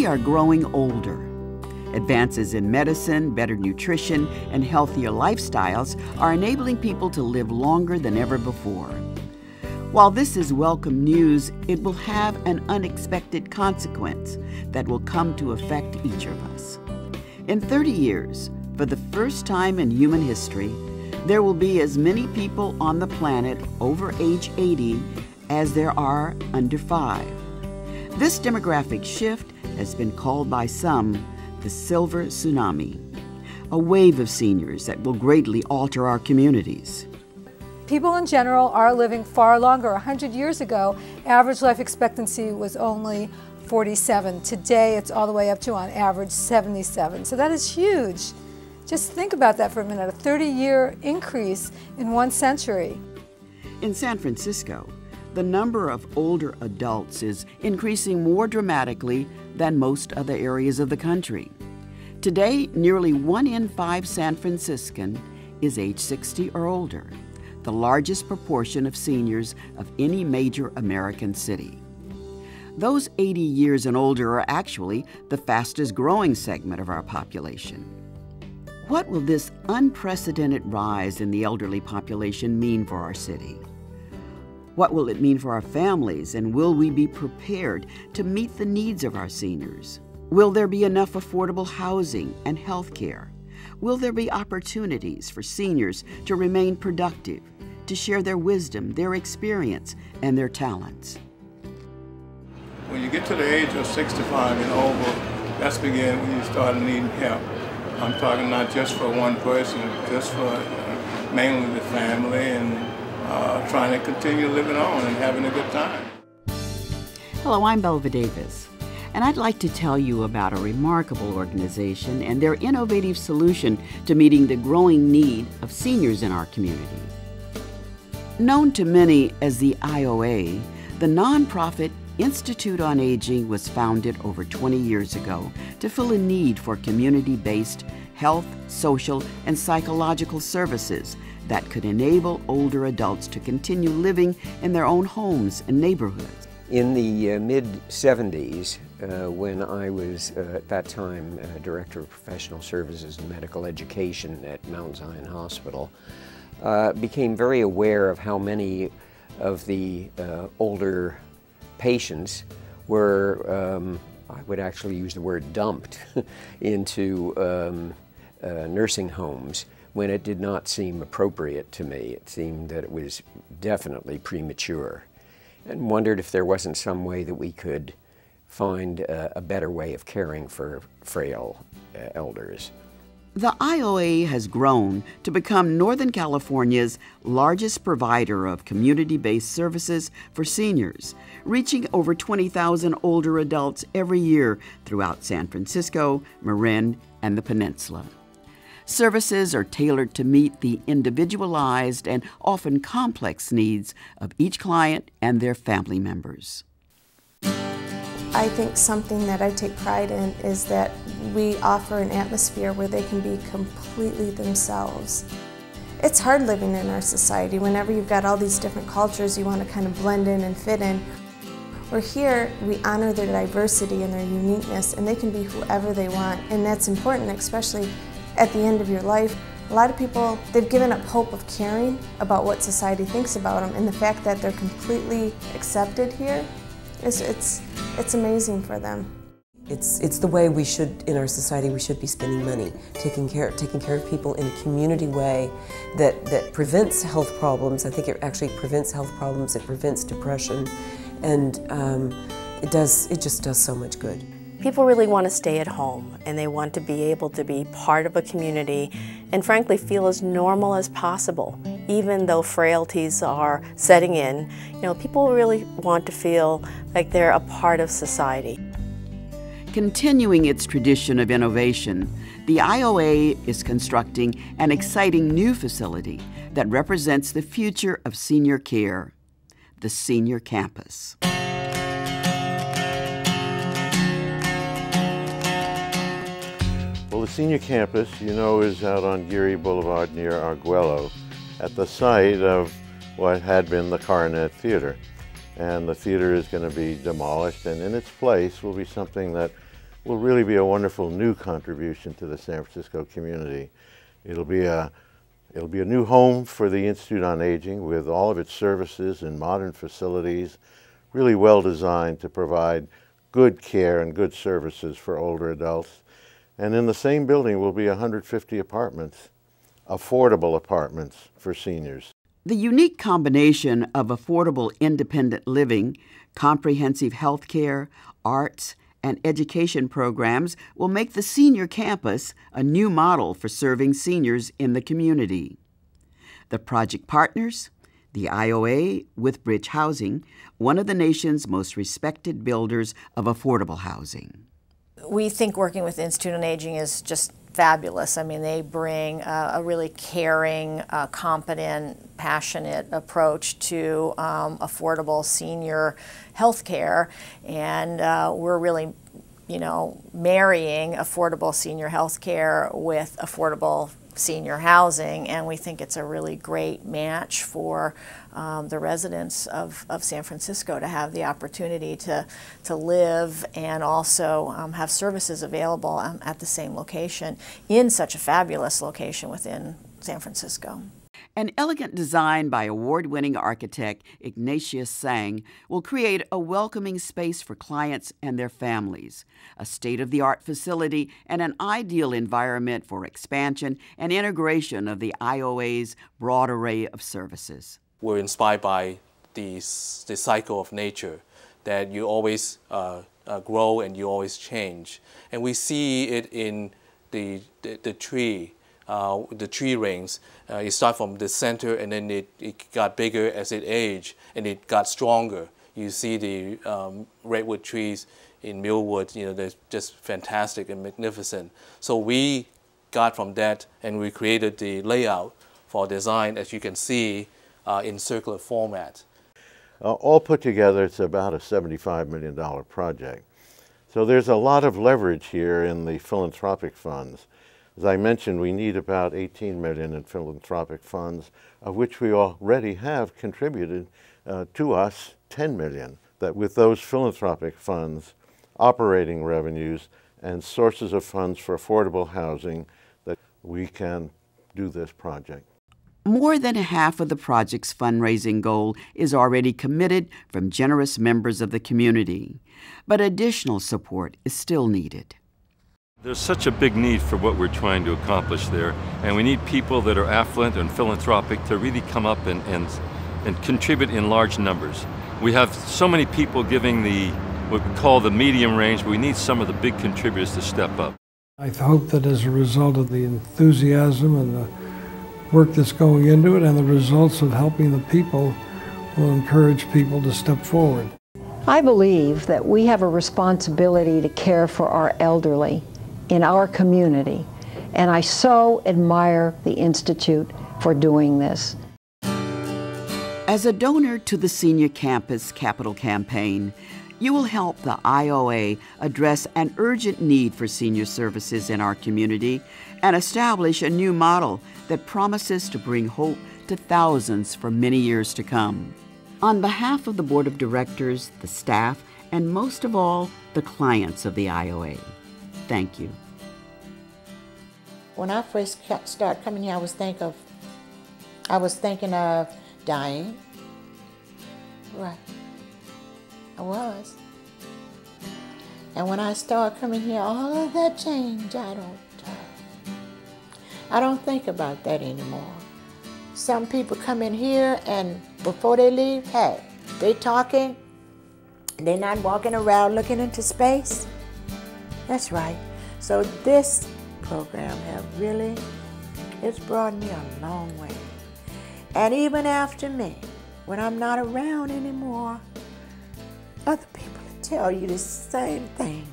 We are growing older. Advances in medicine, better nutrition, and healthier lifestyles are enabling people to live longer than ever before. While this is welcome news, it will have an unexpected consequence that will come to affect each of us. In 30 years, for the first time in human history, there will be as many people on the planet over age 80 as there are under 5. This demographic shift has been called by some the silver tsunami, a wave of seniors that will greatly alter our communities. People in general are living far longer. 100 years ago, average life expectancy was only 47. Today, it's all the way up to, on average, 77. So that is huge. Just think about that for a minute, a 30-year increase in 1 century. In San Francisco, the number of older adults is increasing more dramatically than most other areas of the country. Today, nearly 1 in 5 San Franciscan is age 60 or older, the largest proportion of seniors of any major American city. Those 80 years and older are actually the fastest growing segment of our population. What will this unprecedented rise in the elderly population mean for our city? What will it mean for our families, and will we be prepared to meet the needs of our seniors? Will there be enough affordable housing and health care? Will there be opportunities for seniors to remain productive, to share their wisdom, their experience, and their talents? When you get to the age of 65 and over, that's begin when you start needing help. I'm talking not just for one person, just for mainly the family and trying to continue living on and having a good time. Hello, I'm Belva Davis, and I'd like to tell you about a remarkable organization and their innovative solution to meeting the growing need of seniors in our community. Known to many as the IOA, the nonprofit Institute on Aging was founded over 20 years ago to fill a need for community-based health, social, and psychological services that could enable older adults to continue living in their own homes and neighborhoods. In the mid-70s, when I was at that time Director of Professional Services and Medical Education at Mount Zion Hospital, became very aware of how many of the older patients were, I would actually use the word dumped, into nursing homes when it did not seem appropriate to me. It seemed that it was definitely premature, and wondered if there wasn't some way that we could find a better way of caring for frail elders. The IOA has grown to become Northern California's largest provider of community-based services for seniors, reaching over 20,000 older adults every year throughout San Francisco, Marin, and the Peninsula. Services are tailored to meet the individualized and often complex needs of each client and their family members. I think something that I take pride in is that we offer an atmosphere where they can be completely themselves. It's hard living in our society. Whenever you've got all these different cultures, you want to kind of blend in and fit in. Where here, we honor their diversity and their uniqueness, and they can be whoever they want. And that's important, especially at the end of your life. A lot of people, they've given up hope of caring about what society thinks about them, and the fact that they're completely accepted here, it's amazing for them. It's the way we should, in our society, we should be spending money, taking care of people in a community way that prevents health problems. I think it actually prevents health problems, it prevents depression, and it just does so much good. People really want to stay at home, and they want to be able to be part of a community and frankly feel as normal as possible. Even though frailties are setting in, people really want to feel like they're a part of society. Continuing its tradition of innovation, the IOA is constructing an exciting new facility that represents the future of senior care, the Senior Campus. Well, the Senior Campus, is out on Geary Boulevard near Arguello, at the site of what had been the Coronet Theater. And the theater is going to be demolished, and in its place will be something that will really be a wonderful new contribution to the San Francisco community. It'll be a new home for the Institute on Aging with all of its services and modern facilities, really well designed to provide good care and good services for older adults. And in the same building will be 150 apartments, affordable apartments for seniors. The unique combination of affordable independent living, comprehensive health care, arts, and education programs will make the senior campus a new model for serving seniors in the community. The project partners, the IOA with Bridge Housing, one of the nation's most respected builders of affordable housing. We think working with the Institute on Aging is just fabulous. I mean, they bring a really caring, competent, passionate approach to affordable senior health care, and we're really, marrying affordable senior health care with affordable senior housing, and we think it's a really great match for the residents of San Francisco to have the opportunity to live and also have services available at the same location in such a fabulous location within San Francisco. An elegant design by award-winning architect Ignatius Sang will create a welcoming space for clients and their families, a state-of-the-art facility, and an ideal environment for expansion and integration of the IOA's broad array of services. We're inspired by the cycle of nature, that you always grow and you always change. And we see it in the tree. The tree rings, it started from the center and then it got bigger as it aged and it got stronger. You see the redwood trees in Millwood, they're just fantastic and magnificent. So we got from that and we created the layout for design, as you can see, in circular format. All put together, it's about a $75 million project. So there's a lot of leverage here in the philanthropic funds. As I mentioned, we need about $18 million in philanthropic funds, of which we already have contributed to us $10 million. That with those philanthropic funds, operating revenues, and sources of funds for affordable housing, that we can do this project. More than half of the project's fundraising goal is already committed from generous members of the community, but additional support is still needed. There's such a big need for what we're trying to accomplish there, and we need people that are affluent and philanthropic to really come up and contribute in large numbers. We have so many people giving what we call the medium range, but we need some of the big contributors to step up. I hope that as a result of the enthusiasm and the work that's going into it and the results of helping the people will encourage people to step forward. I believe that we have a responsibility to care for our elderly in our community, and I so admire the Institute for doing this. As a donor to the Senior Campus Capital Campaign, you will help the IOA address an urgent need for senior services in our community and establish a new model that promises to bring hope to thousands for many years to come. On behalf of the Board of Directors, the staff, and most of all, the clients of the IOA, thank you. When I first started coming here, I was thinking of dying. Right. I was. And when I started coming here, all of that changed. I don't think about that anymore. Some people come in here and before they leave, hey, they talking, they're not walking around looking into space. That's right. So this program it's brought me a long way. And even after me, when I'm not around anymore, other people tell you the same thing.